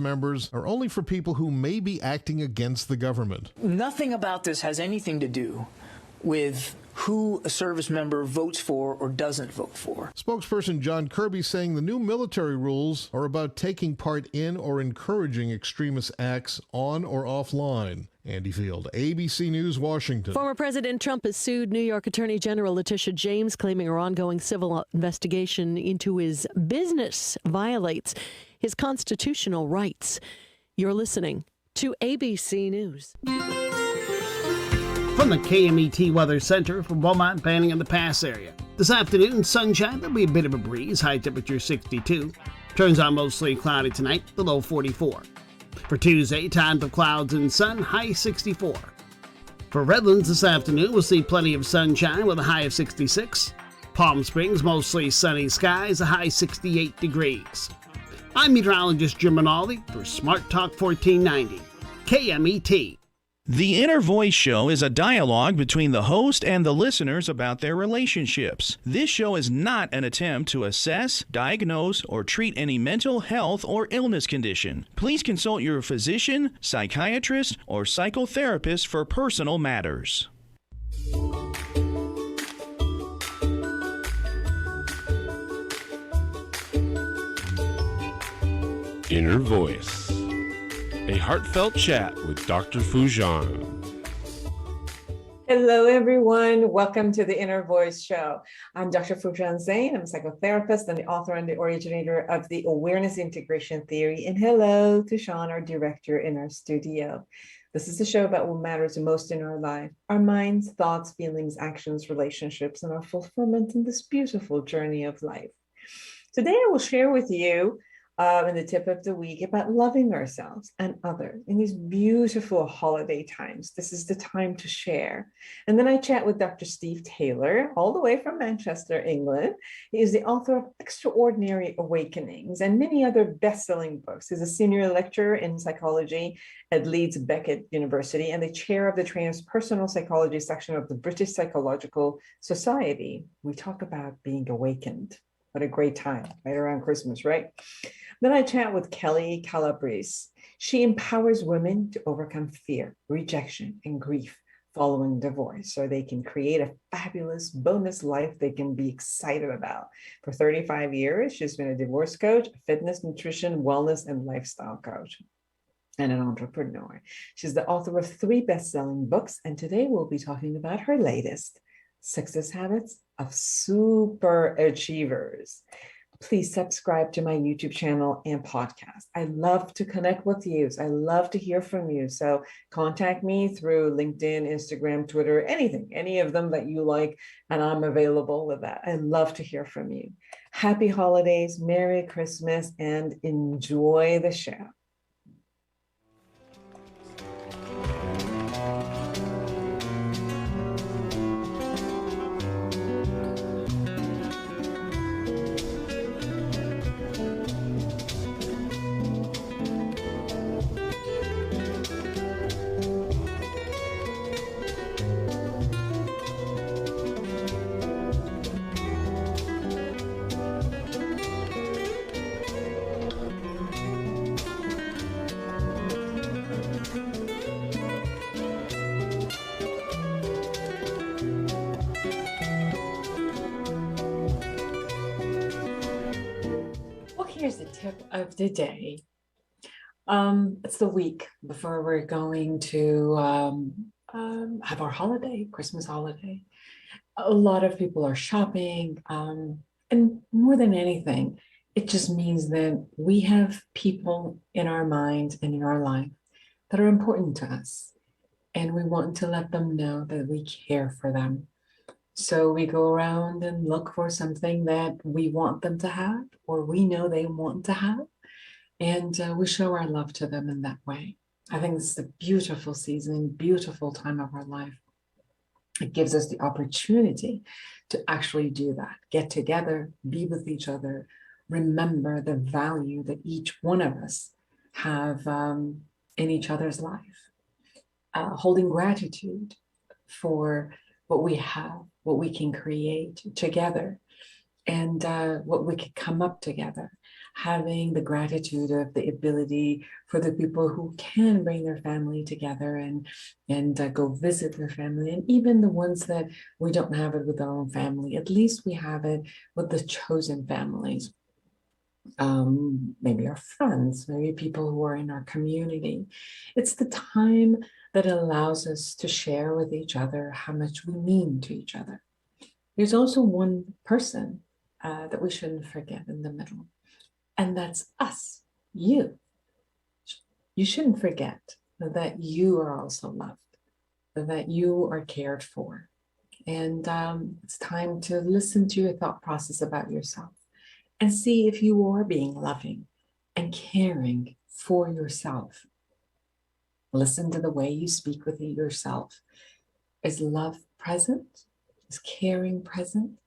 members are only for people who may be acting against the government. Nothing about this has anything to do with who a service member votes for or doesn't vote for. Spokesperson John Kirby saying the new military rules are about taking part in or encouraging extremist acts on or offline. Andy Field, ABC News, Washington. Former President Trump has sued New York Attorney General Letitia James, claiming her ongoing civil investigation into his business violates his constitutional rights. You're listening to ABC News. From the KMET Weather Center for Beaumont, Banning, and the Pass area. This afternoon, sunshine, there'll be a bit of a breeze, high temperature 62. Turns out mostly cloudy tonight, the low 44. For Tuesday, times of clouds and sun, high 64. For Redlands this afternoon, we'll see plenty of sunshine with a high of 66. Palm Springs, mostly sunny skies, a high 68 degrees. I'm meteorologist Jim Rinaldi for Smart Talk 1490, KMET. The Inner Voice Show is a dialogue between the host and the listeners about their relationships. This show is not an attempt to assess, diagnose, or treat any mental health or illness condition. Please consult your physician, psychiatrist, or psychotherapist for personal matters. Inner Voice. A heartfelt chat with Dr. Foojan. Hello, everyone. Welcome to the Inner Voice Show. I'm Dr. Foojan Zeine. I'm a psychotherapist and the author and the originator of the Awareness Integration Theory. And hello to Sean, our director in our studio. This is the show about what matters most in our life, our minds, thoughts, feelings, actions, relationships, and our fulfillment in this beautiful journey of life. Today, I will share with you in the tip of the week about loving ourselves and others in these beautiful holiday times. This is the time to share. And then I chat with Dr.Stevetaylor, all the way from Manchester, England. He is the author of Extraordinary Awakenings and many other best-selling books. He's a senior lecturer in psychology at Leeds Beckett University and the chair of the transpersonal psychology section of the British Psychological Society. We talk about being awakened. What a great time, right around Christmas, right? Then I chat with Kelli Calabrese. She empowers women to overcome fear, rejection, and grief following divorce so they can create a fabulous bonus life they can be excited about. For 35 years, she's been a divorce coach, a fitness, nutrition, wellness, and lifestyle coach, and an entrepreneur. She's the author of 3 best-selling books, and today we'll be talking about her latest, Success Habits of Super Achievers. Please subscribe to my YouTube channel and podcast. I love to connect with you. I love to hear from you. So contact me through LinkedIn, Instagram, Twitter, anything, any of them that you like, and I'm available with that. I love to hear from you. Happy holidays, Merry Christmas, and enjoy the show. Here's the tip of the day. It's the week before we're going to have our holiday, Christmas holiday. A lot of people are shopping, and more than anything, it just means that we have people in our minds and in our life that are important to us, and we want to let them know that we care for them. So we go around and look for something that we want them to have, or we know they want to have, and we show our love to them in that way. I think this is a beautiful season, beautiful time of our life. It gives us the opportunity to actually do that, get together, be with each other, remember the value that each one of us have in each other's life, holding gratitude for what we have, what we can create together, and what we could come up together, having the gratitude of the ability for the people who can bring their family together and go visit their family, and even the ones that we don't have it with our own family, at least we have it with the chosen families. Maybe our friends, maybe people who are in our community. It's the time that allows us to share with each other how much we mean to each other. There's also one person that we shouldn't forget in the middle, and that's us, you. You shouldn't forget that you are also loved, that you are cared for. And it's time to listen to your thought process about yourself and see if you are being loving and caring for yourself. Listen to the way you speak with yourself. Is love present? Is caring present?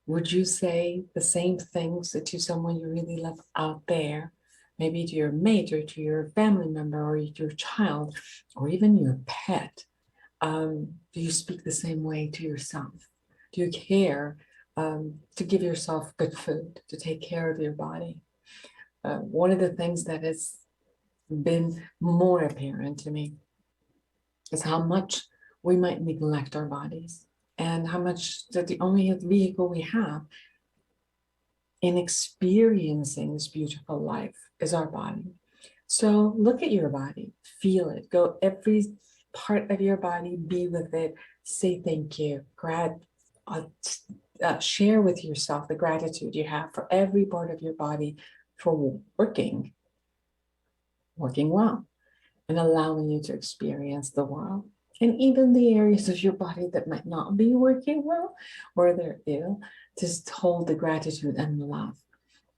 Would you say the same things to someone you really love out there? Maybe to your mate or to your family member or to your child or even your pet. Do you speak the same way to yourself? Do you care to give yourself good food, to take care of your body? One of the things that has been more apparent to me is how much we might neglect our bodies and how much that the only vehicle we have in experiencing this beautiful life is our body. So look at your body, feel it, go every part of your body, be with it, say thank you, share with yourself the gratitude you have for every part of your body for working well and allowing you to experience the world. And even the areas of your body that might not be working well or they're ill, just hold the gratitude and love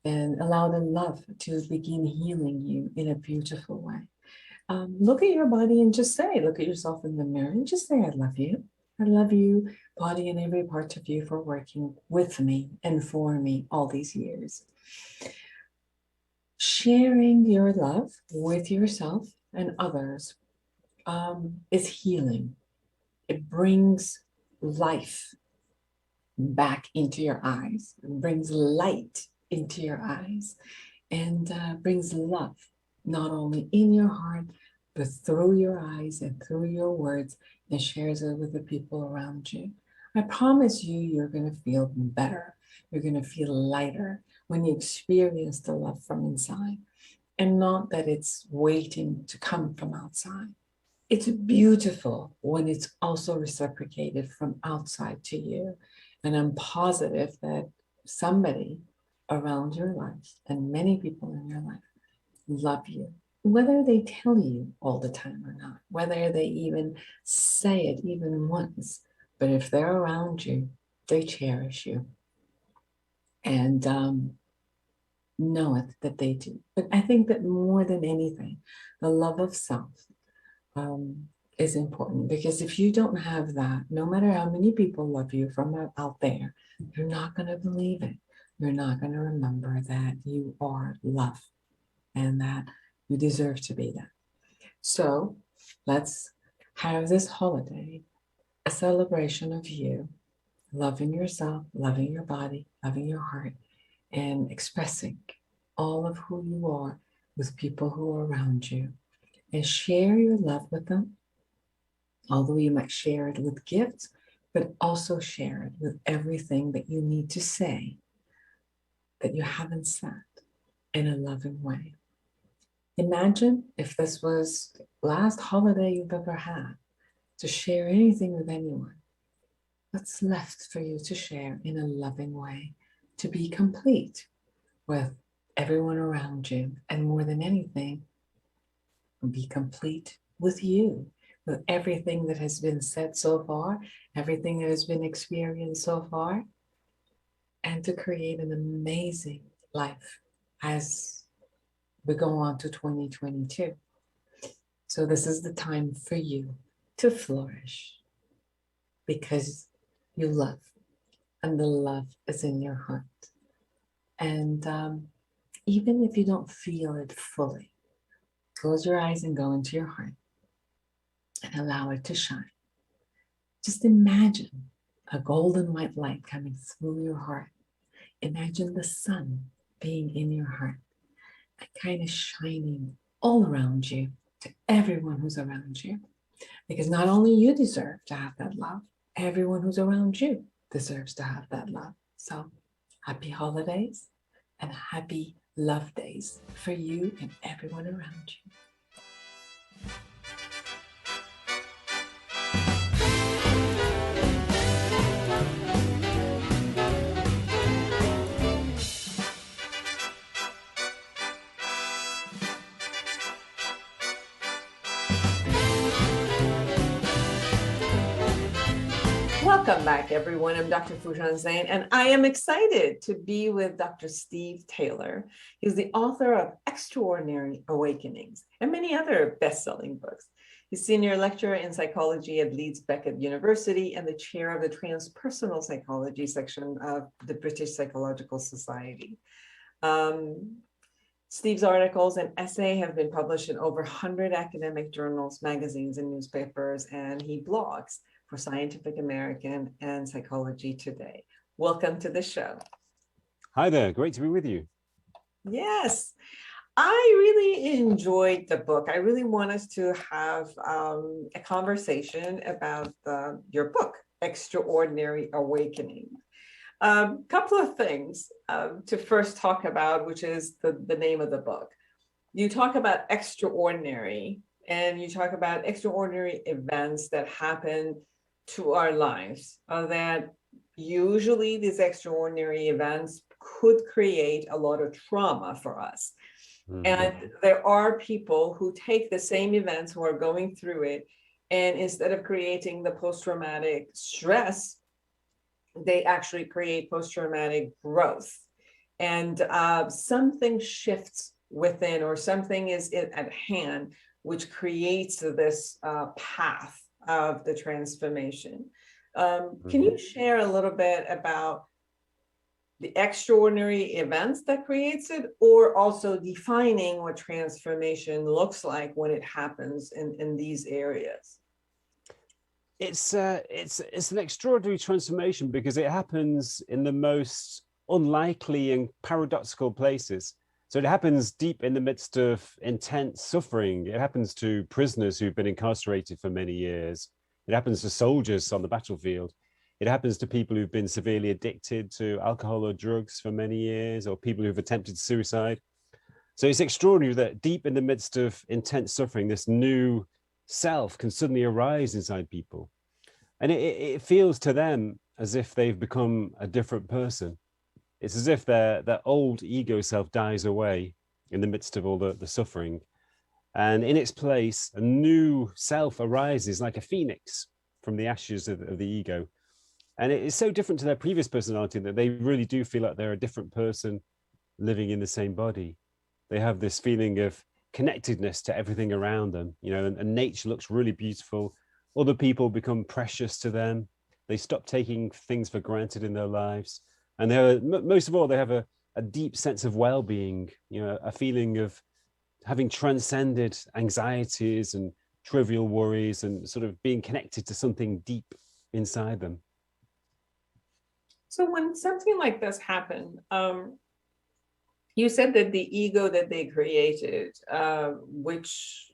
and allow the love to begin healing you in a beautiful way. Look at your body and just say, look at yourself in the mirror and just say, I love you. I love you, body and every part of you, for working with me and for me all these years. Sharing your love with yourself and others is healing. It brings life back into your eyes, it brings light into your eyes, and brings love not only in your heart, but through your eyes and through your words, and shares it with the people around you. I promise you, you're going to feel better. You're going to feel lighter when you experience the love from inside, and not that it's waiting to come from outside. It's beautiful when it's also reciprocated from outside to you. And I'm positive that somebody around your life and many people in your life love you, whether they tell you all the time or not, whether they even say it even once. But if they're around you, they cherish you. And know it that they do. But I think that more than anything, the love of self is important, because if you don't have that, no matter how many people love you from out there, you're not going to believe it. You're not going to remember that you are love and that you deserve to be that. So let's have this holiday a celebration of you loving yourself, loving your body, loving your heart, and expressing all of who you are with people who are around you. And share your love with them, although you might share it with gifts, but also share it with everything that you need to say that you haven't said in a loving way. Imagine if this was the last holiday you've ever had to share anything with anyone. What's left for you to share in a loving way, to be complete with everyone around you, and more than anything, be complete with you, with everything that has been said so far, everything that has been experienced so far, and to create an amazing life as we go on to 2022. So this is the time for you to flourish, because you love, and the love is in your heart. And even if you don't feel it fully, close your eyes and go into your heart and allow it to shine. Just imagine a golden white light coming through your heart. Imagine the sun being in your heart and kind of shining all around you to everyone who's around you. Because not only you deserve to have that love, everyone who's around you deserves to have that love. So happy holidays and happy love days for you and everyone around you. Welcome back, everyone. I'm Dr. Foojan Zeine, and I am excited to be with Dr. Stevetaylor. He's the author of Extraordinary Awakenings and many other best-selling books. He's senior lecturer in psychology at Leeds Beckett University and the chair of the transpersonal psychology section of the British Psychological Society. Steve's articles and essay have been published in over 100 academic journals, magazines, and newspapers, and he blogs for Scientific American and Psychology Today. Welcome to the show. Hi there, great to be with you. Yes, I really enjoyed the book. I really want us to have a conversation about your book, Extraordinary Awakening. Couple of things to first talk about, which is the name of the book. You talk about extraordinary, and you talk about extraordinary events that happen to our lives, that usually these extraordinary events could create a lot of trauma for us. Mm-hmm. And there are people who take the same events, who are going through it, and instead of creating the post-traumatic stress, they actually create post-traumatic growth. And something shifts within, or something is at hand, which creates this path of the transformation. Can you share a little bit about the extraordinary events that creates it, or also defining what transformation looks like when it happens in these areas? It's an extraordinary transformation because it happens in the most unlikely and paradoxical places. So it happens deep in the midst of intense suffering. It happens to prisoners who've been incarcerated for many years. It happens to soldiers on the battlefield. It happens to people who've been severely addicted to alcohol or drugs for many years, or people who've attempted suicide. So it's extraordinary that deep in the midst of intense suffering, this new self can suddenly arise inside people. And it feels to them as if they've become a different person. It's as if their old ego self dies away in the midst of all the suffering. And in its place, a new self arises like a phoenix from the ashes of the ego. And it is so different to their previous personality that they really do feel like they're a different person living in the same body. They have this feeling of connectedness to everything around them, and nature looks really beautiful. Other people become precious to them. They stop taking things for granted in their lives. And most of all, they have a deep sense of well-being, a feeling of having transcended anxieties and trivial worries and sort of being connected to something deep inside them. So when something like this happened, you said that the ego that they created, which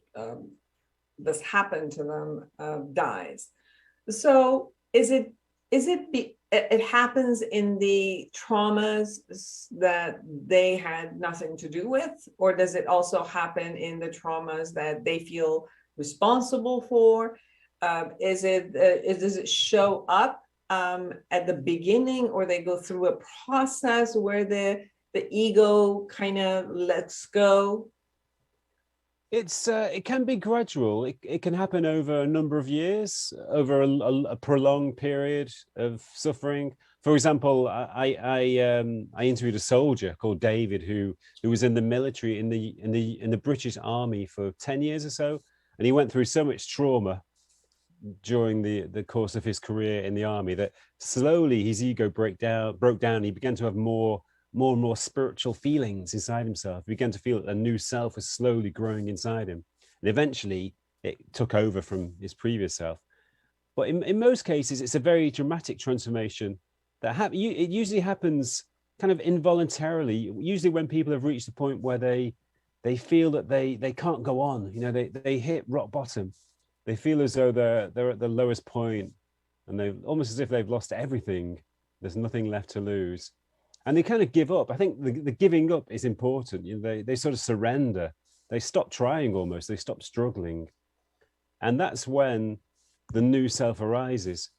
this happened to them, dies. So it happens in the traumas that they had nothing to do with, or does it also happen in the traumas that they feel responsible for? Does it show up at the beginning, or they go through a process where the ego kind of lets go? It can be gradual. It can happen over a number of years, over a prolonged period of suffering. For example, I interviewed a soldier called David who was in the military in the British Army for 10 years or so, and he went through so much trauma during the course of his career in the army that slowly his ego broke down. He began to have more and more spiritual feelings inside himself. He began to feel that a new self was slowly growing inside him. And eventually it took over from his previous self. But in most cases, it's a very dramatic transformation that it usually happens kind of involuntarily, usually when people have reached a point where they feel that they can't go on, you know, they hit rock bottom. They feel as though they're at the lowest point, and they almost as if they've lost everything. There's nothing left to lose, and they kind of give up. I think the giving up is important. You know, they sort of surrender. They stop trying almost. They stop struggling, and that's when the new self arises.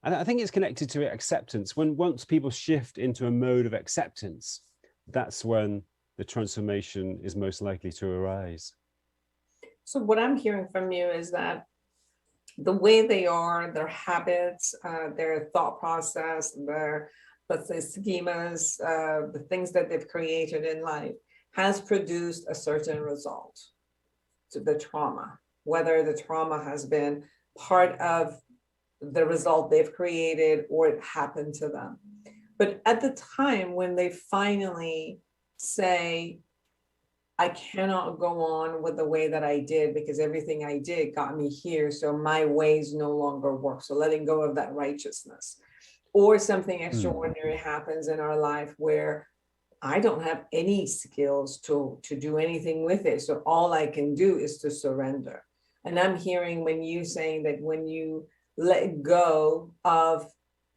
And I think it's connected to acceptance. Once people shift into a mode of acceptance, that's when the transformation is most likely to arise. So what I'm hearing from you is that the way they are, their habits, their thought process, their, let's say, schemas, the things that they've created in life has produced a certain result to the trauma, whether the trauma has been part of the result they've created or it happened to them. But at the time when they finally say, I cannot go on with the way that I did because everything I did got me here, so my ways no longer work. So letting go of that righteousness. Or something extraordinary happens in our life where I don't have any skills to do anything with it. So all I can do is to surrender. And I'm hearing when you saying that when you let go of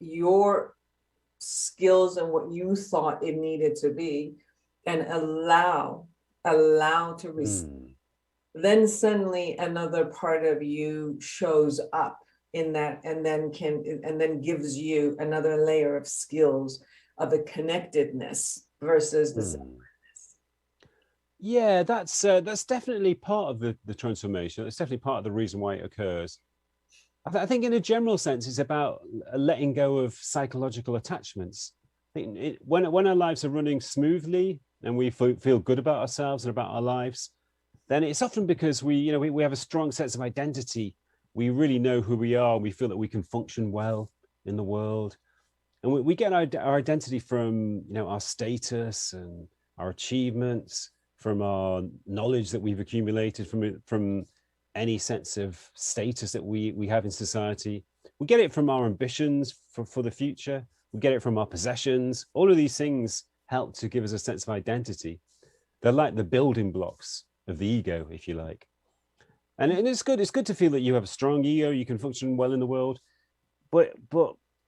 your skills and what you thought it needed to be and allow to receive, then suddenly another part of you shows up in that and then gives you another layer of skills of the connectedness versus the separateness. Yeah, that's definitely part of the transformation. It's definitely part of the reason why it occurs. I think in a general sense, it's about letting go of psychological attachments. I think when our lives are running smoothly and we feel good about ourselves and about our lives, then it's often because we have a strong sense of identity. We really know who we are. We feel that we can function well in the world. And we get our identity from, our status and our achievements, from our knowledge that we've accumulated, from any sense of status that we have in society. We get it from our ambitions for the future. We get it from our possessions. All of these things help to give us a sense of identity. They're like the building blocks of the ego, if you like. And it's good to feel that you have a strong ego, you can function well in the world, but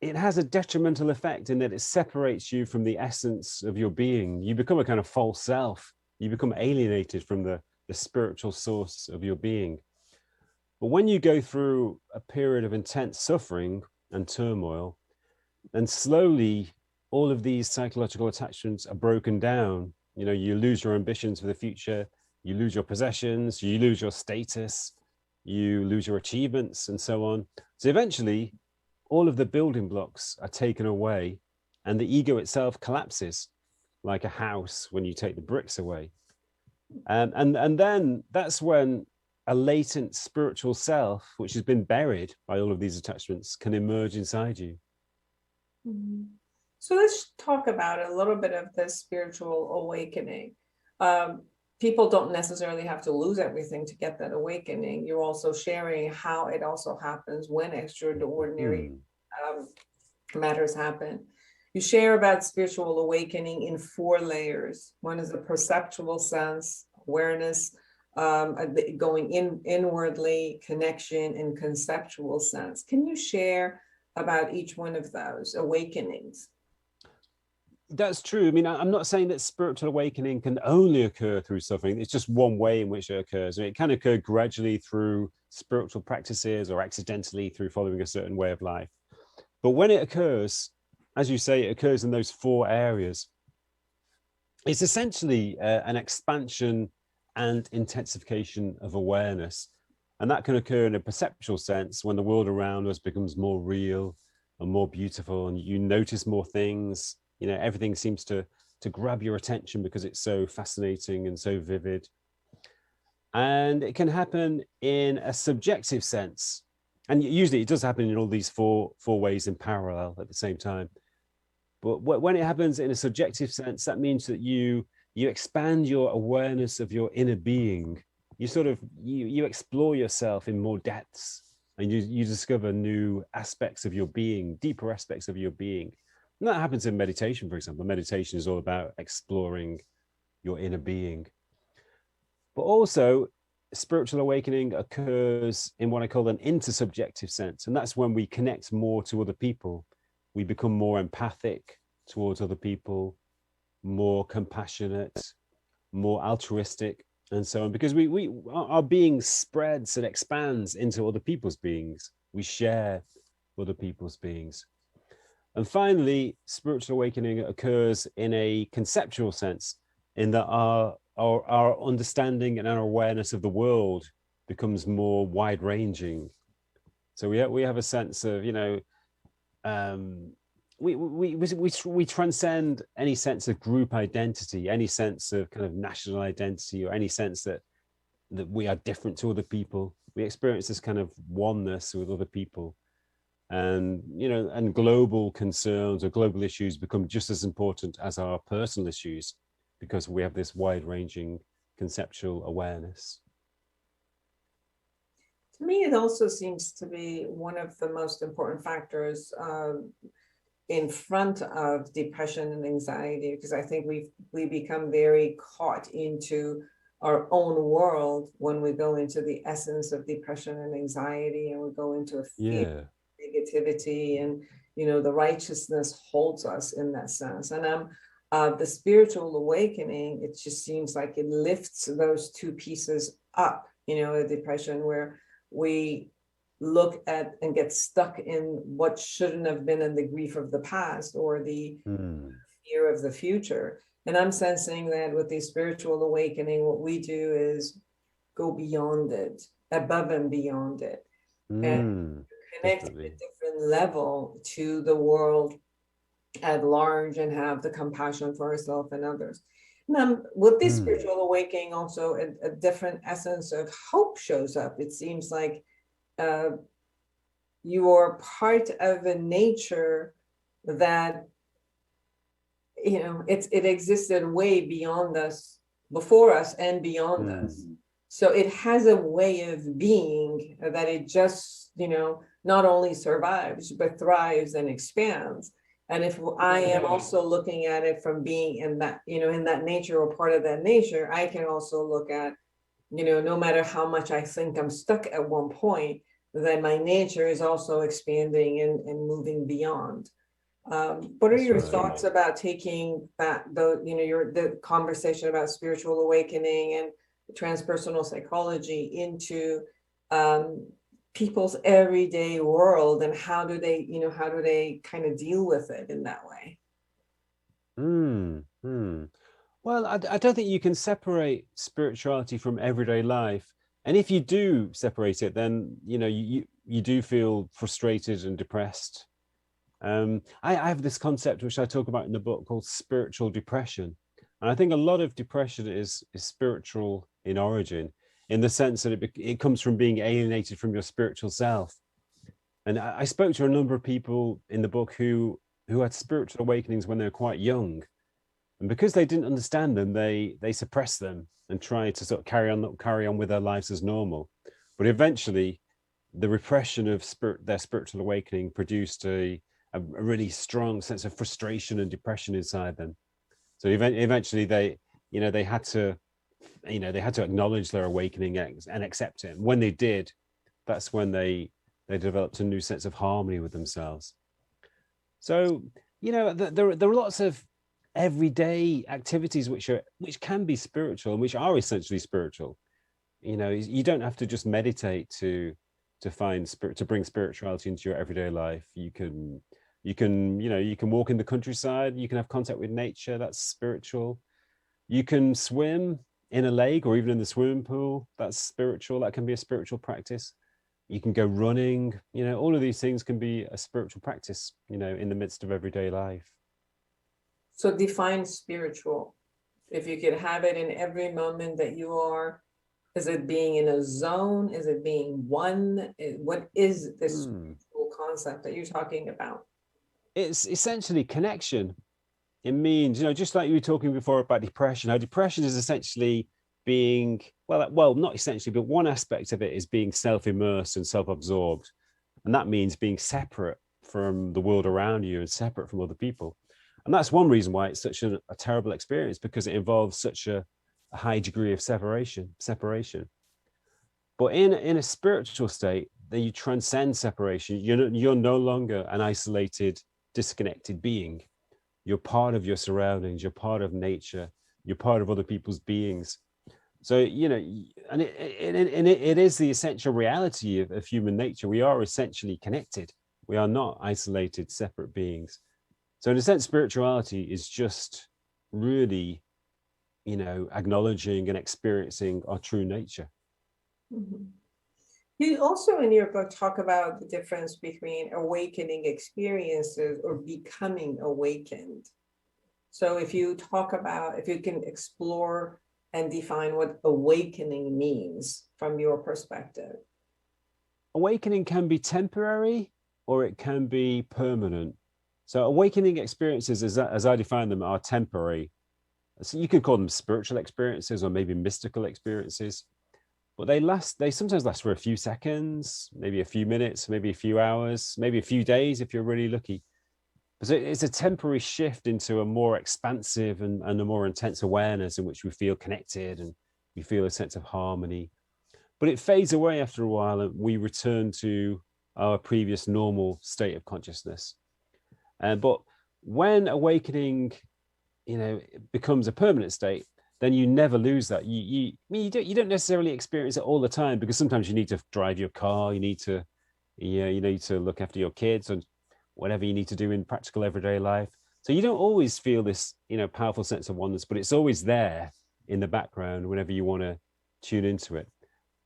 it has a detrimental effect in that it separates you from the essence of your being. You become a kind of false self. You become alienated from the spiritual source of your being. But when you go through a period of intense suffering and turmoil, then slowly all of these psychological attachments are broken down. You lose your ambitions for the future, you lose your possessions, you lose your status, you lose your achievements, and so on. So eventually, all of the building blocks are taken away, and the ego itself collapses like a house when you take the bricks away. And then that's when a latent spiritual self, which has been buried by all of these attachments, can emerge inside you. Mm-hmm. So let's talk about a little bit of this spiritual awakening. People don't necessarily have to lose everything to get that awakening. You're also sharing how it also happens when extraordinary matters happen. You share about spiritual awakening in 4 layers. One is the perceptual sense, awareness, going inwardly, connection, and conceptual sense. Can you share about each one of those awakenings? That's true. I mean, I'm not saying that spiritual awakening can only occur through suffering. It's just one way in which it occurs. It can occur gradually through spiritual practices or accidentally through following a certain way of life. But when it occurs, as you say, it occurs in those 4 areas. It's essentially an expansion and intensification of awareness. And that can occur in a perceptual sense when the world around us becomes more real and more beautiful, and you notice more things. Everything seems to grab your attention because it's so fascinating and so vivid. And it can happen in a subjective sense. And usually it does happen in all these four ways in parallel at the same time. But when it happens in a subjective sense, that means that you expand your awareness of your inner being. You explore yourself in more depths, and you discover new aspects of your being, deeper aspects of your being. And that happens in meditation, for example. Meditation is all about exploring your inner being. But also, spiritual awakening occurs in what I call an intersubjective sense. And that's when we connect more to other people. We become more empathic towards other people, more compassionate, more altruistic, and so on. Because our being spreads and expands into other people's beings. We share other people's beings. And finally, spiritual awakening occurs in a conceptual sense, in that our understanding and our awareness of the world becomes more wide-ranging. So we have a sense of, we transcend any sense of group identity, any sense of kind of national identity, or any sense that we are different to other people. We experience this kind of oneness with other people. And, and global concerns or global issues become just as important as our personal issues, because we have this wide-ranging conceptual awareness. To me, it also seems to be one of the most important factors in front of depression and anxiety, because I think we become very caught into our own world when we go into the essence of depression and anxiety, and we go into a fear, negativity, and the righteousness holds us in that sense. And the spiritual awakening, it just seems like it lifts those two pieces up, the depression, where we look at and get stuck in what shouldn't have been in the grief of the past or the fear of the future. And I'm sensing that with the spiritual awakening, what we do is go beyond it, above and beyond it, and connect at a different level to the world at large and have the compassion for ourselves and others. Now, with this spiritual awakening, also a different essence of hope shows up. It seems like you are part of a nature that, it existed way beyond us, before us and beyond us. So it has a way of being that it just, not only survives, but thrives and expands. And if I am also looking at it from being in that, in that nature or part of that nature, I can also look at, no matter how much I think I'm stuck at one point, that my nature is also expanding and moving beyond. What are your thoughts about taking that, the conversation about spiritual awakening and transpersonal psychology into people's everyday world, and how do they kind of deal with it in that way? Well, I don't think you can separate spirituality from everyday life. And if you do separate it, then, you do feel frustrated and depressed. I have this concept which I talk about in the book called spiritual depression. And I think a lot of depression is spiritual in origin, in the sense that it comes from being alienated from your spiritual self. And I spoke to a number of people in the book who had spiritual awakenings when they were quite young. And because they didn't understand them, they suppressed them and tried to sort of carry on with their lives as normal. But eventually, the repression of their spiritual awakening produced a really strong sense of frustration and depression inside them. So eventually they had to acknowledge their awakening and accept it. And when they did, that's when they developed a new sense of harmony with themselves. So, there are lots of everyday activities which can be spiritual and which are essentially spiritual. You don't have to just meditate to bring spirituality into your everyday life. You can walk in the countryside, you can have contact with nature, that's spiritual. You can swim in a lake or even in the swimming pool, that's spiritual. That can be a spiritual practice. You can go running, all of these things can be a spiritual practice, in the midst of everyday life. So define spiritual. If you could have it in every moment that you are, is it being in a zone? Is it being one? What is this spiritual concept that you're talking about? It's essentially connection. It means, just like you were talking before about depression, how depression is essentially being, well, not essentially, but one aspect of it is being self-immersed and self-absorbed. And that means being separate from the world around you and separate from other people. And that's one reason why it's such a terrible experience, because it involves such a high degree of separation. But in a spiritual state, then you transcend separation. You're no longer an isolated, disconnected being. You're part of your surroundings. You're part of nature. You're part of other people's beings. So, and it is the essential reality of human nature. We are essentially connected. We are not isolated, separate beings. So in a sense, spirituality is just really, acknowledging and experiencing our true nature. Mm-hmm. You also in your book talk about the difference between awakening experiences or becoming awakened. So if you can explore and define what awakening means from your perspective. Awakening can be temporary or it can be permanent. So awakening experiences, as I define them, are temporary. So you could call them spiritual experiences or maybe mystical experiences, but they sometimes last for a few seconds, maybe a few minutes, maybe a few hours, maybe a few days if you're really lucky. So it's a temporary shift into a more expansive and a more intense awareness in which we feel connected and we feel a sense of harmony. But it fades away after a while and we return to our previous normal state of consciousness. But when awakening, becomes a permanent state, then you never lose that. You don't necessarily experience it all the time, because sometimes you need to drive your car, you need to look after your kids and whatever you need to do in practical everyday life. So you don't always feel this, powerful sense of oneness, but it's always there in the background whenever you want to tune into it.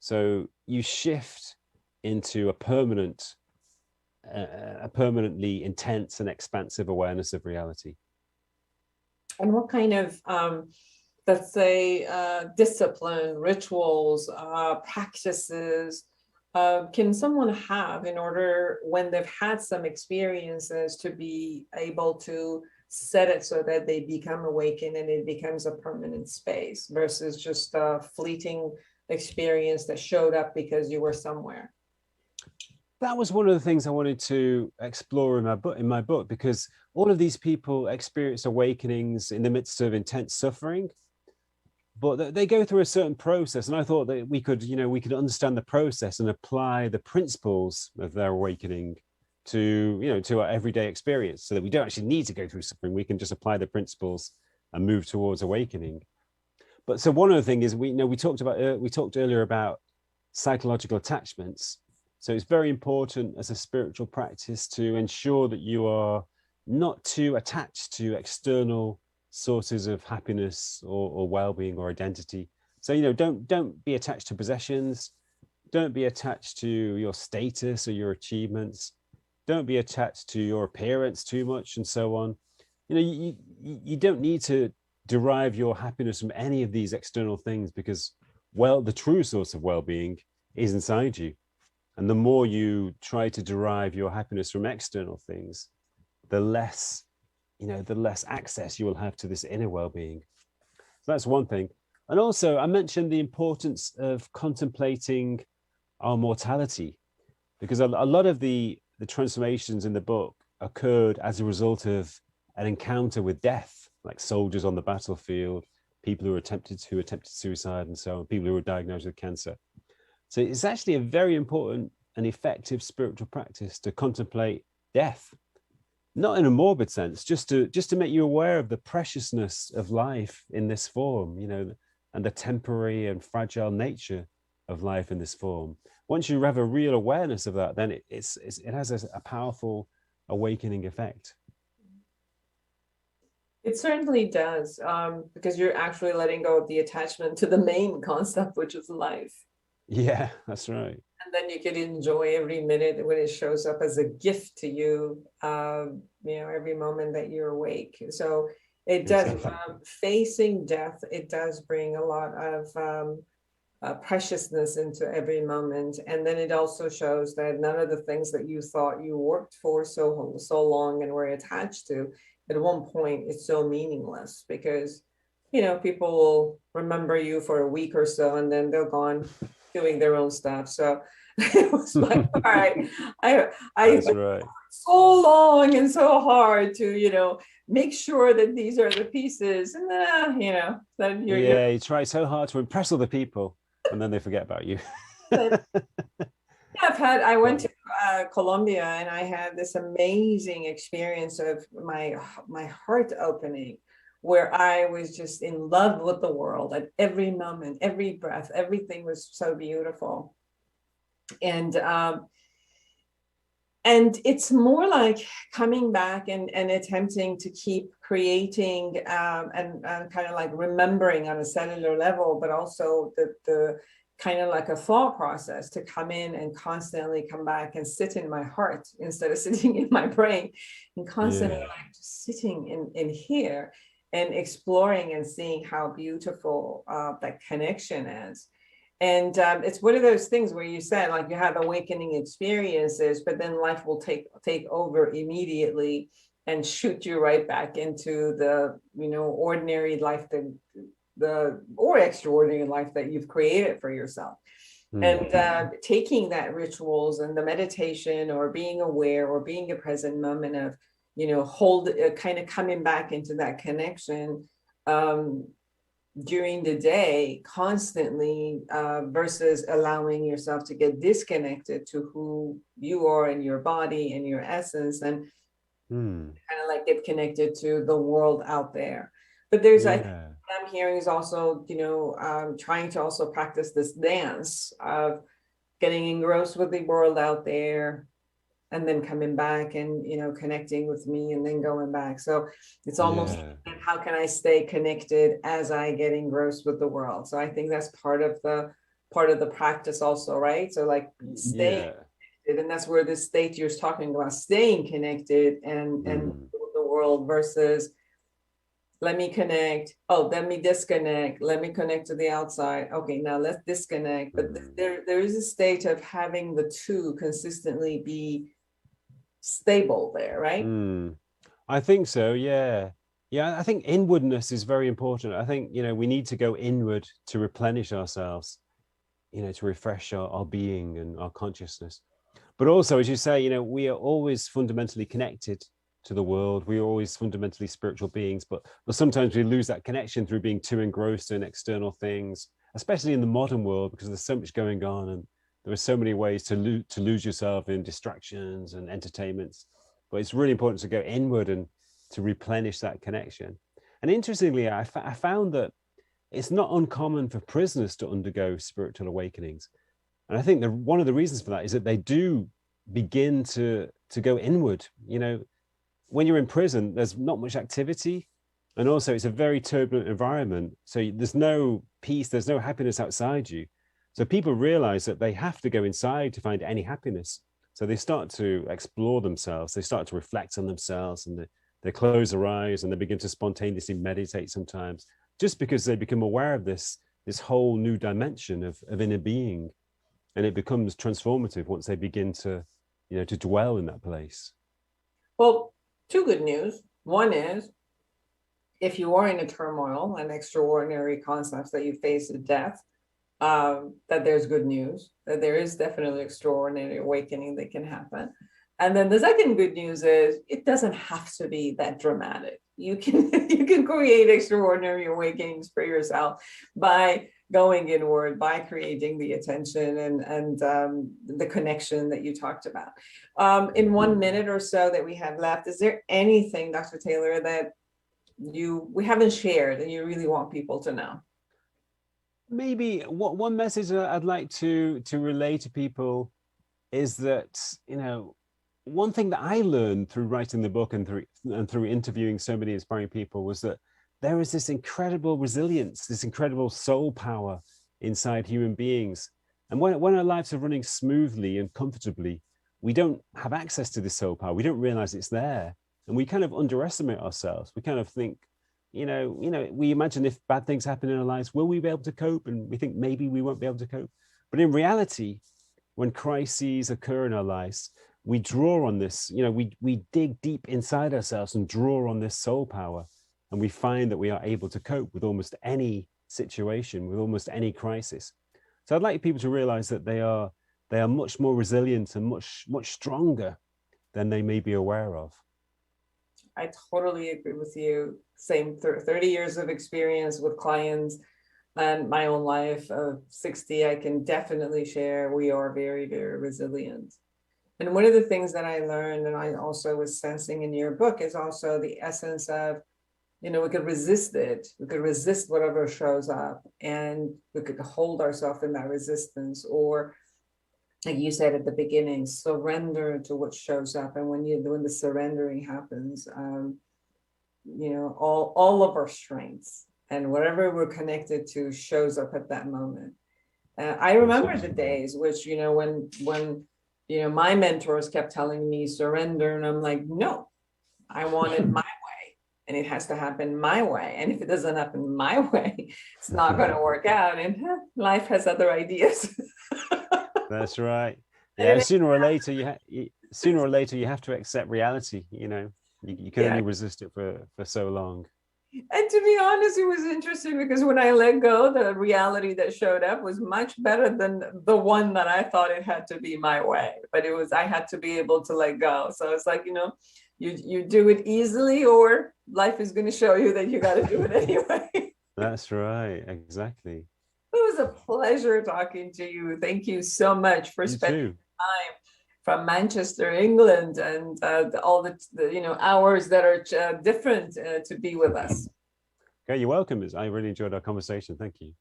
So you shift into a permanently intense and expansive awareness of reality. And what kind of, let's say, discipline, rituals, practices can someone have in order, when they've had some experiences, to be able to set it so that they become awakened and it becomes a permanent space versus just a fleeting experience that showed up because you were somewhere? That was one of the things I wanted to explore in my book, because all of these people experience awakenings in the midst of intense suffering, but they go through a certain process. And I thought that we could understand the process and apply the principles of their awakening to our everyday experience, so that we don't actually need to go through suffering. We can just apply the principles and move towards awakening. But so one of the things is we talked earlier about psychological attachments. So it's very important as a spiritual practice to ensure that you are not too attached to external sources of happiness or well-being or identity. So, don't be attached to possessions. Don't be attached to your status or your achievements. Don't be attached to your appearance too much and so on. You don't need to derive your happiness from any of these external things, because, the true source of well-being is inside you. And the more you try to derive your happiness from external things, the less access you will have to this inner well-being. So that's one thing. And also, I mentioned the importance of contemplating our mortality, because a lot of the transformations in the book occurred as a result of an encounter with death, like soldiers on the battlefield, people who attempted suicide and so on, people who were diagnosed with cancer. So it's actually a very important and effective spiritual practice to contemplate death, not in a morbid sense, just to make you aware of the preciousness of life in this form, and the temporary and fragile nature of life in this form. Once you have a real awareness of that, then it has a powerful awakening effect. It certainly does, because you're actually letting go of the attachment to the main concept, which is life. Yeah, that's right. And then you can enjoy every minute when it shows up as a gift to you, every moment that you're awake. So it does, facing death, it does bring a lot of preciousness into every moment. And then it also shows that none of the things that you thought you worked for so long and were attached to, at one point, it's so meaningless, because, people will remember you for a week or so and then they're gone doing their own stuff. So it was like, all right, I That's right. so long and so hard to make sure that these are the pieces, and then Yeah, you try so hard to impress other people, and then they forget about you. I went to Colombia, and I had this amazing experience of my heart opening, where I was just in love with the world at every moment, every breath, everything was so beautiful. And it's more like coming back and attempting to keep creating and kind of like remembering on a cellular level, but also the kind of like a thought process to come in and constantly come back and sit in my heart instead of sitting in my brain, and constantly like just sitting in here and exploring and seeing how beautiful that connection is. And it's one of those things where you said, like, you have awakening experiences, but then life will take over immediately and shoot you right back into the ordinary life or extraordinary life that you've created for yourself. And taking that rituals and the meditation or being aware or being a present moment of kind of coming back into that connection during the day constantly, versus allowing yourself to get disconnected to who you are and your body and your essence, and kind of like get connected to the world out there. But there's I think what I'm hearing is also trying to also practice this dance of getting engrossed with the world out there, and then coming back and connecting with me, and then going back. So it's almost like, how can I stay connected as I get engrossed with the world? So I think that's part of the practice also, right? So like staying connected, and that's where this state you're talking about, staying connected and with the world, versus let me connect, let me disconnect, let me connect to the outside, okay, now let's disconnect. But there is a state of having the two consistently be stable there, right? I think so. Yeah. I think inwardness is very important. I think we need to go inward to replenish ourselves, to refresh our being and our consciousness. But also, as you say, we are always fundamentally connected to the world. We are always fundamentally spiritual beings, but sometimes we lose that connection through being too engrossed in external things, especially in the modern world, because there's so much going on, and there are so many ways to lose yourself in distractions and entertainments. But it's really important to go inward and to replenish that connection. And interestingly, I found that it's not uncommon for prisoners to undergo spiritual awakenings. And I think one of the reasons for that is that they do begin to go inward. When you're in prison, there's not much activity. And also it's a very turbulent environment. So there's no peace, there's no happiness outside you. So people realize that they have to go inside to find any happiness. So they start to explore themselves. They start to reflect on themselves, and they close their eyes, and they begin to spontaneously meditate sometimes, just because they become aware of this whole new dimension of inner being. And it becomes transformative once they begin to dwell in that place. Well, two good news. One is, if you are in a turmoil and extraordinary concepts that you face at death, that there's good news, that there is definitely extraordinary awakening that can happen. And then the second good news is, it doesn't have to be that dramatic. You can create extraordinary awakenings for yourself by going inward, by creating the attention and the connection that you talked about. In 1 minute or so that we have left, is there anything, Dr. Taylor, that we haven't shared and you really want people to know? Maybe one message that I'd like to relay to people is that, one thing that I learned through writing the book and through interviewing so many inspiring people was that there is this incredible resilience, this incredible soul power inside human beings. And when our lives are running smoothly and comfortably, we don't have access to this soul power. We don't realize it's there. And we kind of underestimate ourselves. We kind of think, we imagine if bad things happen in our lives, will we be able to cope? And we think maybe we won't be able to cope. But in reality, when crises occur in our lives, we draw on this, we dig deep inside ourselves and draw on this soul power. And we find that we are able to cope with almost any situation, with almost any crisis. So I'd like people to realize that they are much more resilient and much stronger than they may be aware of. I totally agree with you. Same 30 years of experience with clients and my own life of 60, I can definitely share we are very, very resilient. And one of the things that I learned, and I also was sensing in your book, is also the essence of, we could resist it. We could resist whatever shows up, and we could hold ourselves in that resistance, or like you said at the beginning, surrender to what shows up. And when the surrendering happens, all of our strengths and whatever we're connected to shows up at that moment. I remember the days which, when my mentors kept telling me surrender, and I'm like, no, I want it my way, and it has to happen my way. And if it doesn't happen my way, it's not going to work out. And life has other ideas. That's right. Yeah, sooner or later you have to accept reality. You can only resist it for so long. And to be honest, it was interesting because when I let go, the reality that showed up was much better than the one that I thought it had to be my way. But I had to be able to let go. So it's like, you do it easily, or life is going to show you that you got to do it anyway. That's right. Exactly. It was a pleasure talking to you. Thank you so much for spending time from Manchester, England, and all the hours that are different to be with us. Okay, you're welcome. I really enjoyed our conversation. Thank you.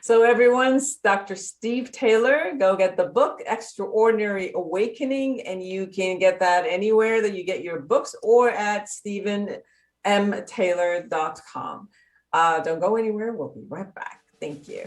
So everyone's Dr. Steve Taylor. Go get the book, Extraordinary Awakening, and you can get that anywhere that you get your books, or at stephenmtaylor.com. Don't go anywhere. We'll be right back. Thank you.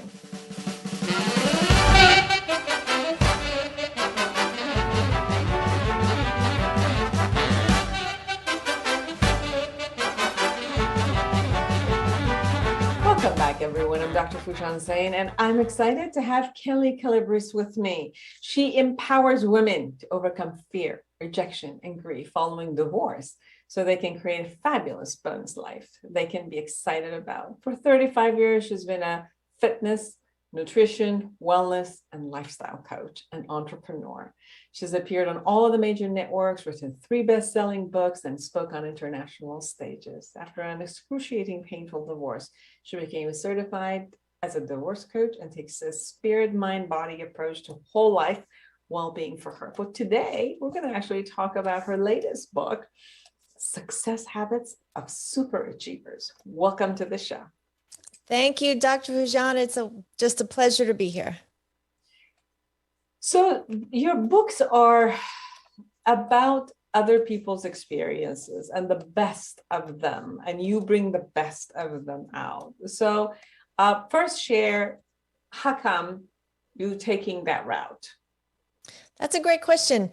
Welcome back, everyone. I'm Dr. Foojan Zeine, and I'm excited to have Kelli Calabrese with me. She empowers women to overcome fear, rejection, and grief following divorce, so they can create a fabulous bonus life they can be excited about. For 35 years, she's been a fitness, nutrition, wellness, and lifestyle coach and entrepreneur. She's appeared on all of the major networks, written 3 best-selling books, and spoke on international stages. After an excruciating, painful divorce, she became certified as a divorce coach and takes a spirit, mind, body approach to whole life well-being for her. For today, we're going to actually talk about her latest book, Success Habits of Super Achievers. Welcome to the show. Thank you, Dr. Foojan. It's just a pleasure to be here. So your books are about other people's experiences and the best of them, and you bring the best of them out. So first share, how come you taking that route? That's a great question.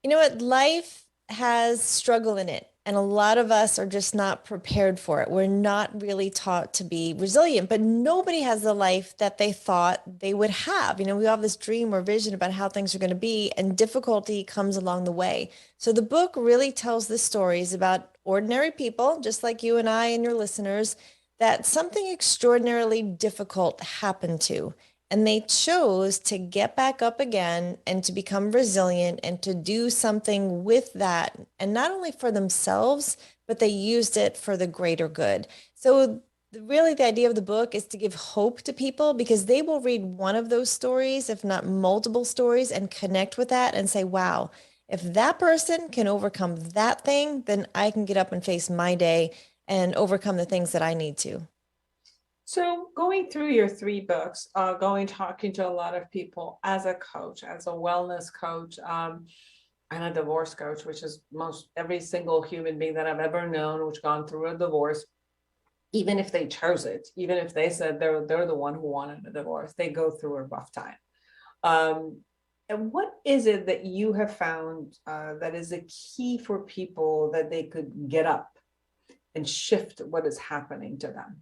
You know what? Life has struggle in it. And a lot of us are just not prepared for it. We're not really taught to be resilient, but nobody has the life that they thought they would have. We have this dream or vision about how things are going to be, and difficulty comes along the way. So the book really tells the stories about ordinary people, just like you and I and your listeners, that something extraordinarily difficult happened to. And they chose to get back up again and to become resilient and to do something with that. And not only for themselves, but they used it for the greater good. So really the idea of the book is to give hope to people, because they will read one of those stories, if not multiple stories, and connect with that and say, wow, if that person can overcome that thing, then I can get up and face my day and overcome the things that I need to. So going through your 3 books, talking to a lot of people as a coach, as a wellness coach, and a divorce coach, which is every single human being that I've ever known who's gone through a divorce, even if they chose it, even if they said they're the one who wanted a divorce, they go through a rough time. And what is it that you have found that is a key for people that they could get up and shift what is happening to them?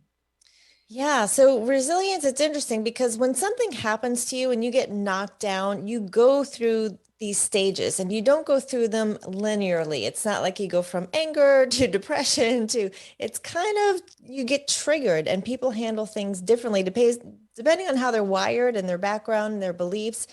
Yeah. So resilience, it's interesting because when something happens to you and you get knocked down, you go through these stages and you don't go through them linearly. It's not like you go from anger to depression to, it's kind of, you get triggered, and people handle things differently depending on how they're wired and their background and their beliefs.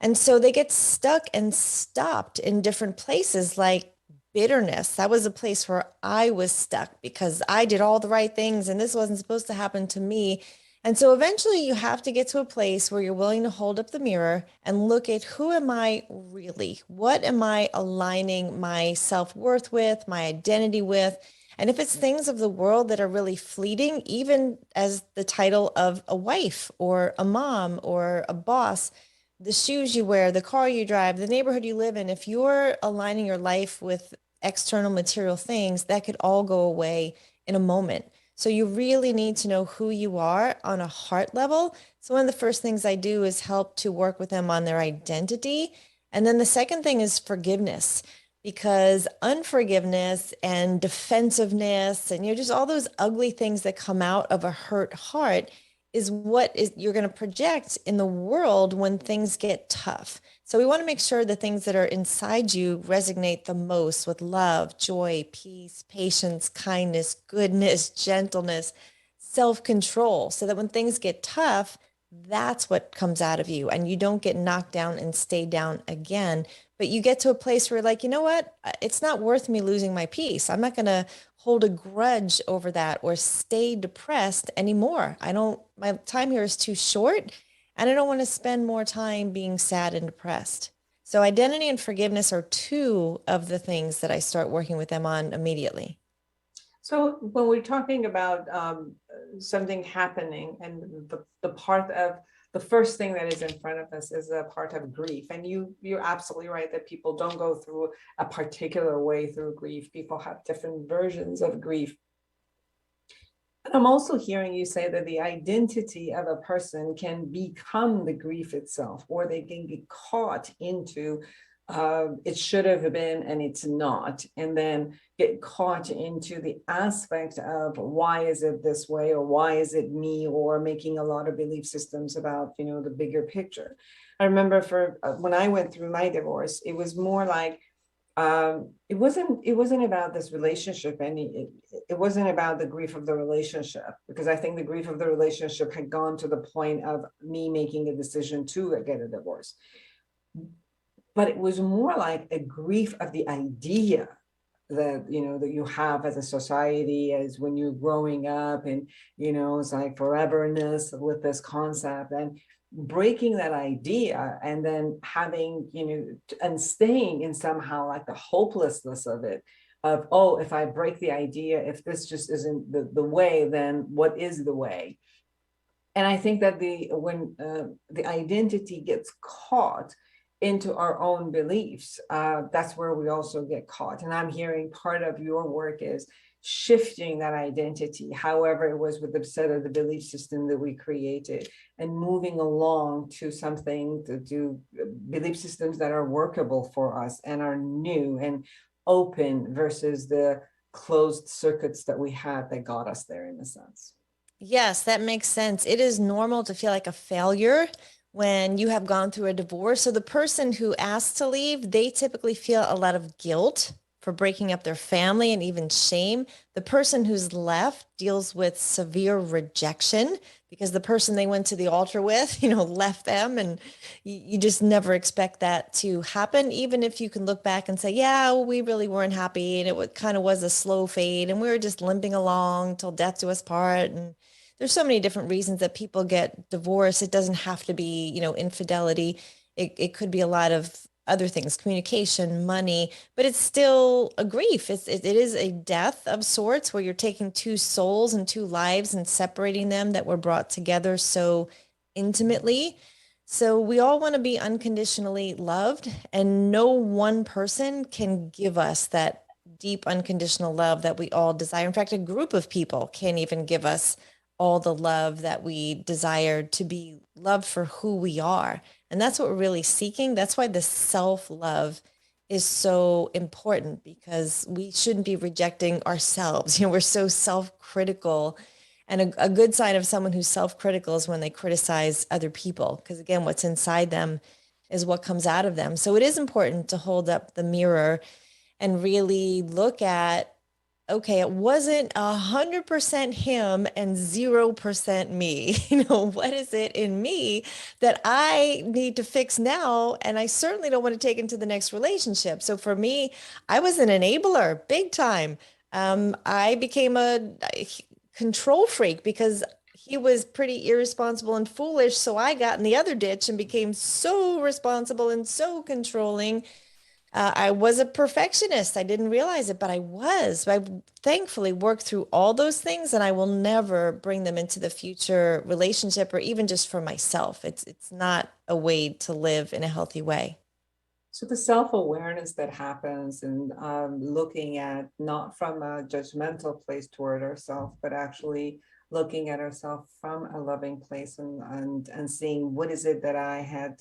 And so they get stuck and stopped in different places, like bitterness. That was a place where I was stuck because I did all the right things and this wasn't supposed to happen to me. And so eventually you have to get to a place where you're willing to hold up the mirror and look at who am I really? What am I aligning my self-worth with, my identity with? And if it's things of the world that are really fleeting, even as the title of a wife or a mom or a boss, the shoes you wear, the car you drive, the neighborhood you live in, if you're aligning your life with external material things, that could all go away in a moment. So you really need to know who you are on a heart level. So one of the first things I do is help to work with them on their identity. And then the second thing is forgiveness, because unforgiveness and defensiveness and just all those ugly things that come out of a hurt heart is what is you're going to project in the world when things get tough. So we want to make sure the things that are inside you resonate the most with love, joy, peace, patience, kindness, goodness, gentleness, self-control, so that when things get tough, that's what comes out of you and you don't get knocked down and stay down again. But you get to a place where you're like, you know what? It's not worth me losing my peace. I'm not going to hold a grudge over that or stay depressed anymore. My time here is too short and I don't want to spend more time being sad and depressed. So identity and forgiveness are two of the things that I start working with them on immediately. So when we're talking about something happening and the part of the first thing that is in front of us is a part of grief. And you're absolutely right that people don't go through a particular way through grief. People have different versions of grief. And I'm also hearing you say that the identity of a person can become the grief itself, or they can get caught into it should have been and it's not, and then get caught into the aspect of why is it this way, or why is it me, or making a lot of belief systems about the bigger picture. I remember when I went through my divorce, it was more like it wasn't about this relationship, and it wasn't about the grief of the relationship, because I think the grief of the relationship had gone to the point of me making a decision to get a divorce. But it was more like a grief of the idea that that you have as a society, as when you're growing up, and it's like foreverness with this concept, and breaking that idea, and then having and staying in somehow like the hopelessness of it, of, oh, if I break the idea, if this just isn't the way, then what is the way? And I think that when the identity gets caught into our own beliefs, that's where we also get caught. And I'm hearing part of your work is shifting that identity, however it was with the set of the belief system that we created, and moving along to something to do belief systems that are workable for us and are new and open versus the closed circuits that we had that got us there, in a sense. Yes, that makes sense. It is normal to feel like a failure when you have gone through a divorce. So the person who asks to leave, they typically feel a lot of guilt for breaking up their family and even shame. The person who's left deals with severe rejection because the person they went to the altar with, left them, and you just never expect that to happen. Even if you can look back and say, yeah, we really weren't happy and it kind of was a slow fade and we were just limping along till death do us part. And there's so many different reasons that people get divorced. It doesn't have to be, infidelity. It could be a lot of other things, communication, money, but it's still a grief. It is a death of sorts where you're taking two souls and two lives and separating them that were brought together so intimately. So we all want to be unconditionally loved, and no one person can give us that deep unconditional love that we all desire. In fact, a group of people can't even give us all the love that we desire, to be loved for who we are. And that's what we're really seeking. That's why the self-love is so important, because we shouldn't be rejecting ourselves. We're so self-critical. And a good sign of someone who's self-critical is when they criticize other people, because again, what's inside them is what comes out of them. So it is important to hold up the mirror and really look at okay, it wasn't 100% him and 0% me. What is it in me that I need to fix now? And I certainly don't want to take into the next relationship. So for me, I was an enabler, big time. I became a control freak because he was pretty irresponsible and foolish. So I got in the other ditch and became so responsible and so controlling. I was a perfectionist. I didn't realize it, but I was. I thankfully worked through all those things, and I will never bring them into the future relationship or even just for myself. It's not a way to live in a healthy way. So the self-awareness that happens and looking at not from a judgmental place toward ourselves, but actually looking at ourselves from a loving place and seeing what is it that I had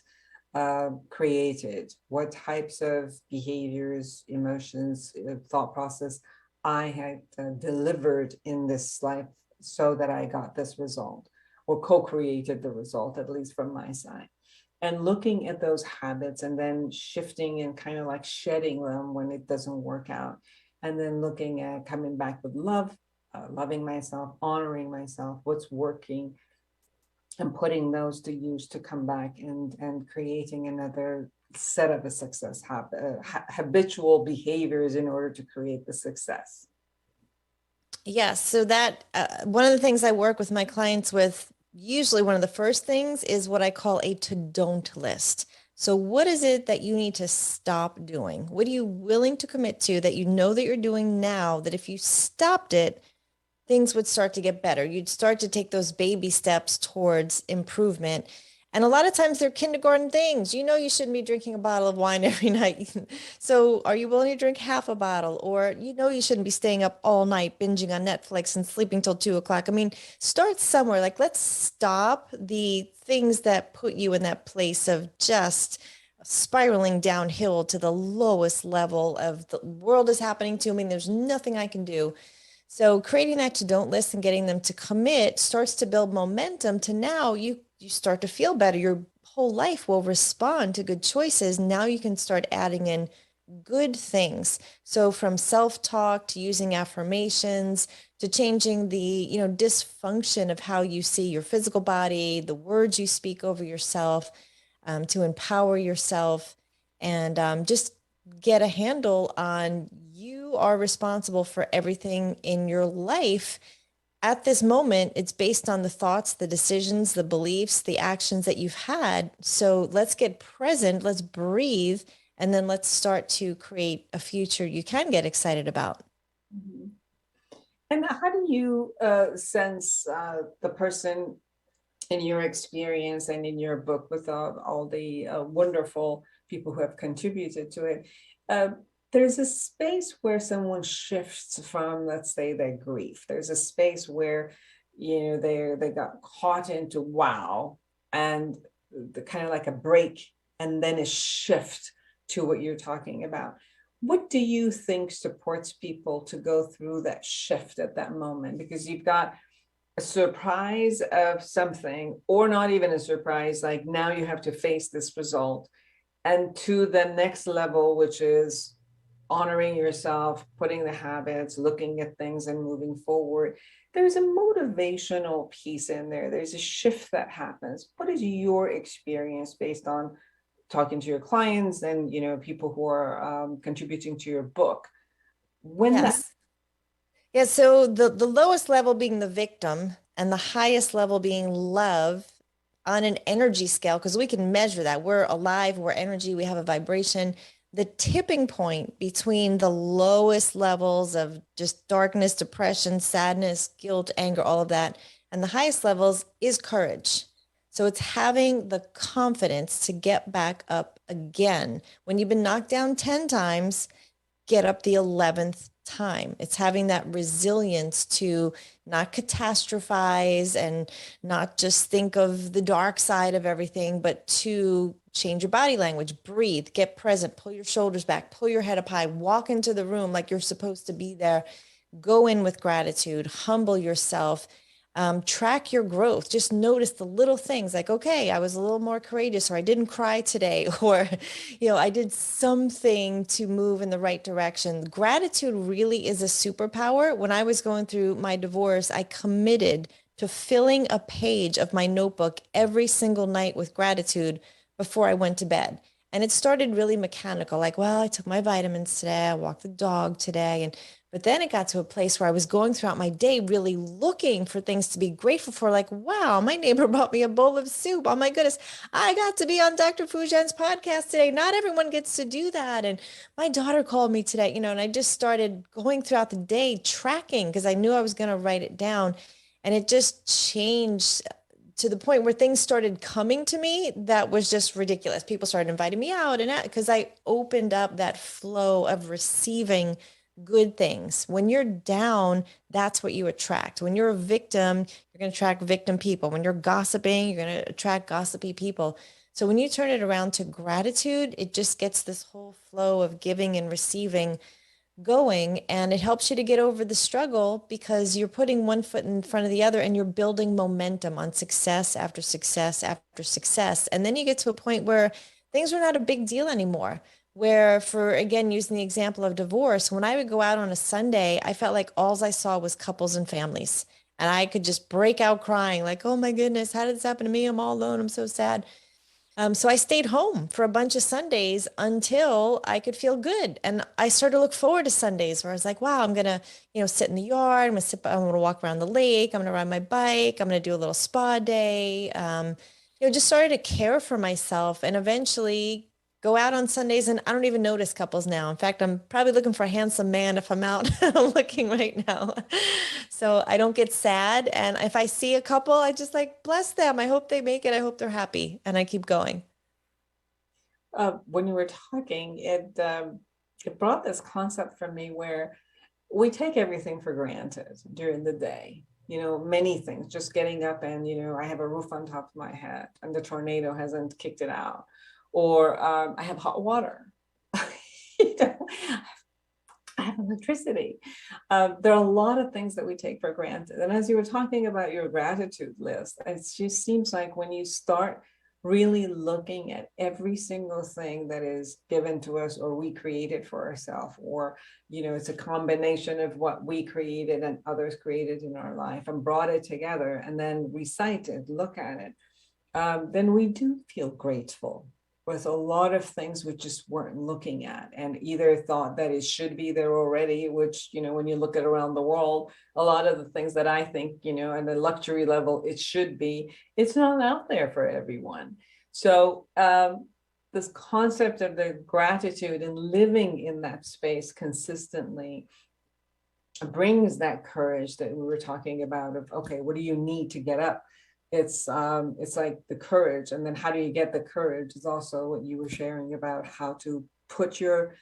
created, what types of behaviors, emotions, thought process I had delivered in this life so that I got this result or co-created the result, at least from my side. And looking at those habits and then shifting and kind of like shedding them when it doesn't work out. And then looking at coming back with love, loving myself, honoring myself, what's working, and putting those to use to come back and creating another set of a success habitual behaviors in order to create the success. Yes. So that one of the things I work with my clients with, usually one of the first things is what I call a to don't list. So what is it that you need to stop doing? What are you willing to commit to that you know that you're doing now that if you stopped it, things would start to get better. You'd start to take those baby steps towards improvement. And a lot of times they're kindergarten things. You shouldn't be drinking a bottle of wine every night. So are you willing to drink half a bottle? Or you shouldn't be staying up all night binging on Netflix and sleeping till 2 o'clock. I mean, start somewhere. Like, let's stop the things that put you in that place of just spiraling downhill to the lowest level of the world is happening to me. There's nothing I can do. So creating that to don't list and getting them to commit starts to build momentum to now you start to feel better. Your whole life will respond to good choices. Now you can start adding in good things. So from self-talk to using affirmations to changing the, dysfunction of how you see your physical body, the words you speak over yourself, to empower yourself and just get a handle on you are responsible for everything in your life. At this moment, it's based on the thoughts, the decisions, the beliefs, the actions that you've had. So let's get present, let's breathe, and then let's start to create a future you can get excited about. Mm-hmm. And how do you sense the person in your experience and in your book with all the wonderful people who have contributed to it? There's a space where someone shifts from, let's say, their grief. There's a space where, they got caught into wow, and the kind of like a break, and then a shift to what you're talking about. What do you think supports people to go through that shift at that moment? Because you've got a surprise of something, or not even a surprise, like now you have to face this result, and to the next level, which is honoring yourself, putting the habits, looking at things and moving forward. There's a motivational piece in there. There's a shift that happens. What is your experience based on talking to your clients and, people who are contributing to your book? Yeah, so the lowest level being the victim and the highest level being love on an energy scale, because we can measure that. We're alive, we're energy, we have a vibration. The tipping point between the lowest levels of just darkness, depression, sadness, guilt, anger, all of that, and the highest levels is courage. So it's having the confidence to get back up again. When you've been knocked down 10 times, get up the 11th time. It's having that resilience to not catastrophize and not just think of the dark side of everything, but to change your body language, breathe, get present, pull your shoulders back, pull your head up high, walk into the room like you're supposed to be there, go in with gratitude, humble yourself, Track your growth. Just notice the little things like, okay, I was a little more courageous, or I didn't cry today, or, I did something to move in the right direction. Gratitude really is a superpower. When I was going through my divorce, I committed to filling a page of my notebook every single night with gratitude before I went to bed. And it started really mechanical, like, well, I took my vitamins today, I walked the dog today. But then it got to a place where I was going throughout my day really looking for things to be grateful for, like, wow, my neighbor brought me a bowl of soup. Oh my goodness, I got to be on Dr. Foojan's podcast today. Not everyone gets to do that. And my daughter called me today, and I just started going throughout the day tracking because I knew I was going to write it down. And it just changed to the point where things started coming to me that was just ridiculous. People started inviting me out because I opened up that flow of receiving good things. When you're down, that's what you attract. When you're a victim, you're going to attract victim people. When you're gossiping, you're going to attract gossipy people. So when you turn it around to gratitude, it just gets this whole flow of giving and receiving going, and it helps you to get over the struggle because you're putting one foot in front of the other and you're building momentum on success after success after success. And then you get to a point where things are not a big deal anymore. Where, for again, using the example of divorce, when I would go out on a Sunday, I felt like all I saw was couples and families. And I could just break out crying like, oh my goodness, how did this happen to me? I'm all alone. I'm so sad. So I stayed home for a bunch of Sundays until I could feel good. And I started to look forward to Sundays where I was like, wow, I'm going to, sit in the yard. I'm going to walk around the lake. I'm going to ride my bike. I'm going to do a little spa day. Just started to care for myself and eventually go out on Sundays. And I don't even notice couples now. In fact, I'm probably looking for a handsome man if I'm out looking right now. So I don't get sad. And if I see a couple, I just like, bless them. I hope they make it. I hope they're happy. And I keep going. When you were talking, it brought this concept for me where we take everything for granted during the day. Many things, just getting up and, I have a roof on top of my head and the tornado hasn't kicked it out. Or I have hot water. I have electricity. There are a lot of things that we take for granted. And as you were talking about your gratitude list, it just seems like when you start really looking at every single thing that is given to us or we created for ourselves, or, it's a combination of what we created and others created in our life and brought it together and then recite it, look at it, then we do feel grateful with a lot of things we just weren't looking at and either thought that it should be there already, which, when you look at around the world, a lot of the things that I think, at the luxury level, it should be, it's not out there for everyone. So this concept of the gratitude and living in that space consistently brings that courage that we were talking about of, okay, what do you need to get up? It's like the courage, and then how do you get the courage is also what you were sharing about how to put your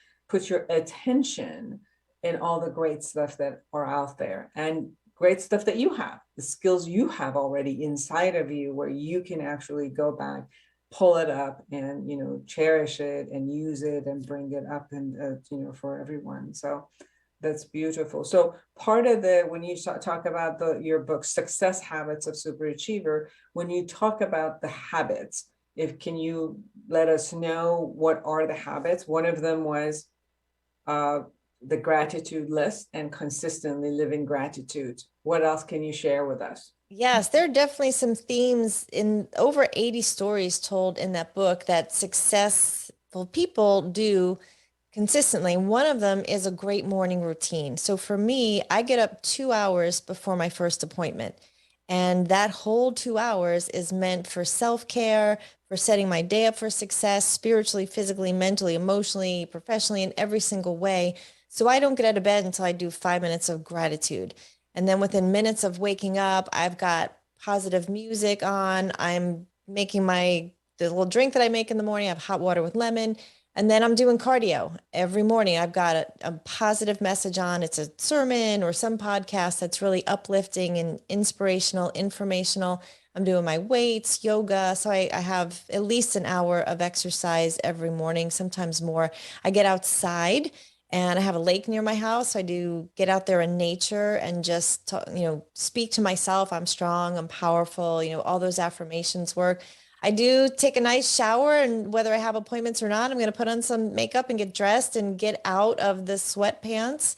attention in all the great stuff that are out there and great stuff that you have, the skills you have already inside of you, where you can actually go back, pull it up, and cherish it and use it and bring it up and for everyone. So that's beautiful. So part of when you talk about your book, Success Habits of Superachiever, when you talk about the habits, can you let us know what are the habits? One of them was the gratitude list and consistently living gratitude. What else can you share with us? Yes, there are definitely some themes in over 80 stories told in that book that successful people do consistently. One of them is a great morning routine. So for me, I get up 2 hours before my first appointment. And that whole 2 hours is meant for self-care, for setting my day up for success, spiritually, physically, mentally, emotionally, professionally, in every single way. So I don't get out of bed until I do 5 minutes of gratitude. And then within minutes of waking up, I've got positive music on. I'm making the little drink that I make in the morning. I have hot water with lemon. And then I'm doing cardio every morning. I've got a positive message on. It's a sermon or some podcast that's really uplifting and inspirational, informational. I'm doing my weights, yoga. So I have at least an hour of exercise every morning, sometimes more. I get outside And I have a lake near my house. So I do get out there in nature and just, speak to myself. I'm strong, I'm powerful, all those affirmations work. I do take a nice shower, and whether I have appointments or not, I'm going to put on some makeup and get dressed and get out of the sweatpants.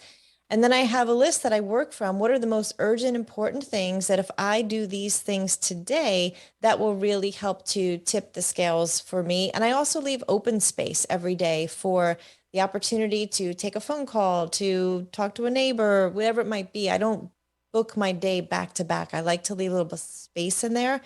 And then I have a list that I work from. What are the most urgent, important things that if I do these things today, that will really help to tip the scales for me? And I also leave open space every day for the opportunity to take a phone call, to talk to a neighbor, whatever it might be. I don't book my day back to back. I like to leave a little bit of space in there.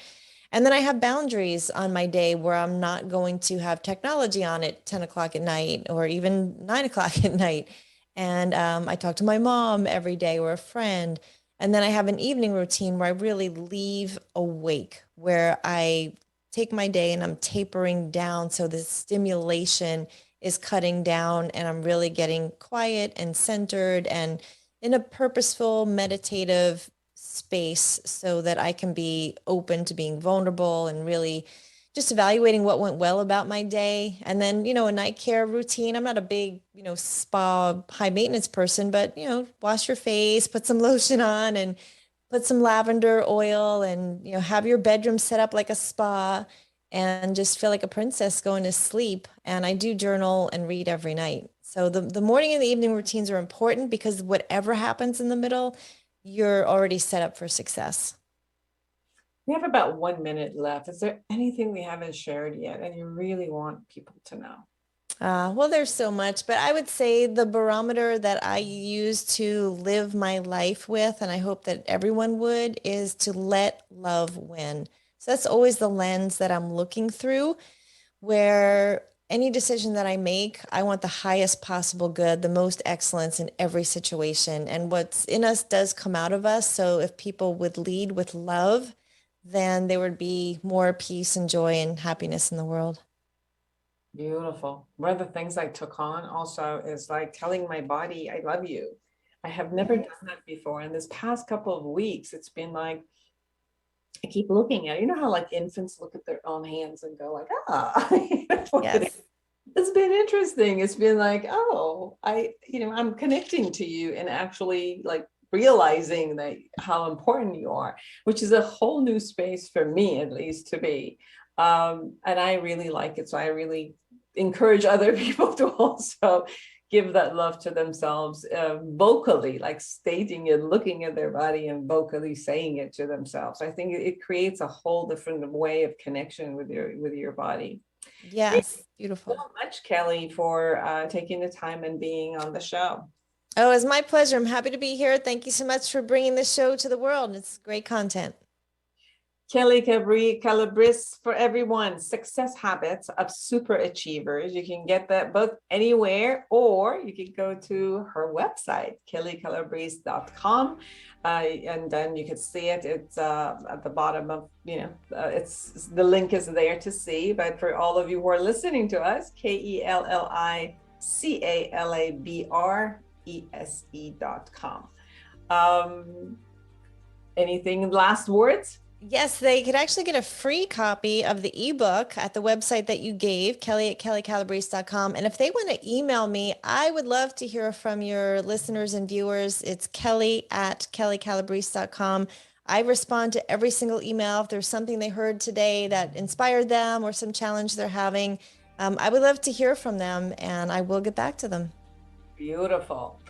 And then I have boundaries on my day where I'm not going to have technology on at 10 o'clock at night or even 9 o'clock at night. And I talk to my mom every day or a friend. And then I have an evening routine where I really leave awake, where I take my day and I'm tapering down. So the stimulation is cutting down and I'm really getting quiet and centered and in a purposeful, meditative space so that I can be open to being vulnerable and really just evaluating what went well about my day. And then, a night care routine. I'm not a big, spa high maintenance person, but, wash your face, put some lotion on and put some lavender oil and, have your bedroom set up like a spa and just feel like a princess going to sleep. And I do journal and read every night. So the morning and the evening routines are important because whatever happens in the middle, you're already set up for success. We have about 1 minute left. Is there anything we haven't shared yet and you really want people to know? Well, there's so much, but I would say the barometer that I use to live my life with, and I hope that everyone would, is to let love win. So that's always the lens that I'm looking through, where any decision that I make, I want the highest possible good, the most excellence in every situation. And what's in us does come out of us. So if people would lead with love, then there would be more peace and joy and happiness in the world. Beautiful. One of the things I took on also is like telling my body, I love you. I have never done that before. And this past couple of weeks, it's been like, I keep looking at it. You know how like infants look at their own hands and go like, Yes. It's been interesting. It's been like, I'm connecting to you and actually like realizing that how important you are, which is a whole new space for me, at least to be. And I really like it. So I really encourage other people to also give that love to themselves vocally, like stating it, looking at their body and vocally saying it to themselves. I think it creates a whole different way of connection with your body. Yes. Beautiful. Thank you so much, Kelli, for taking the time and being on the show. Oh, it's my pleasure. I'm happy to be here. Thank you so much for bringing this show to the world. It's great content. Kelli Calabrese for everyone, Success Habits of Super Achievers. You can get that book anywhere, or you can go to her website, kellicalabrese.com. And then you can see it. It's at the bottom of, it's the link is there to see. But for all of you who are listening to us, kellicalabrese.com. Anything last words? Yes, they could actually get a free copy of the ebook at the website that you gave, Kelli at kellicalabrese.com. And if they want to email me, I would love to hear from your listeners and viewers. It's Kelli at kellicalabrese.com. I respond to every single email. If there's something they heard today that inspired them or some challenge they're having, I would love to hear from them and I will get back to them. Beautiful.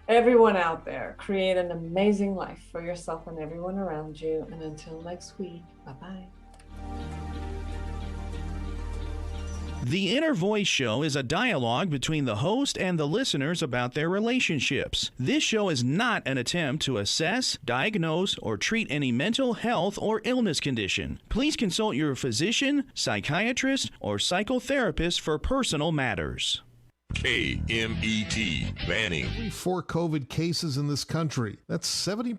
Everyone out there, create an amazing life for yourself and everyone around you. And until next week, bye-bye. The Inner Voice Show is a dialogue between the host and the listeners about their relationships. This show is not an attempt to assess, diagnose, or treat any mental health or illness condition. Please consult your physician, psychiatrist, or psychotherapist for personal matters. KMET, Banning. Every 4 COVID cases in this country. That's 70%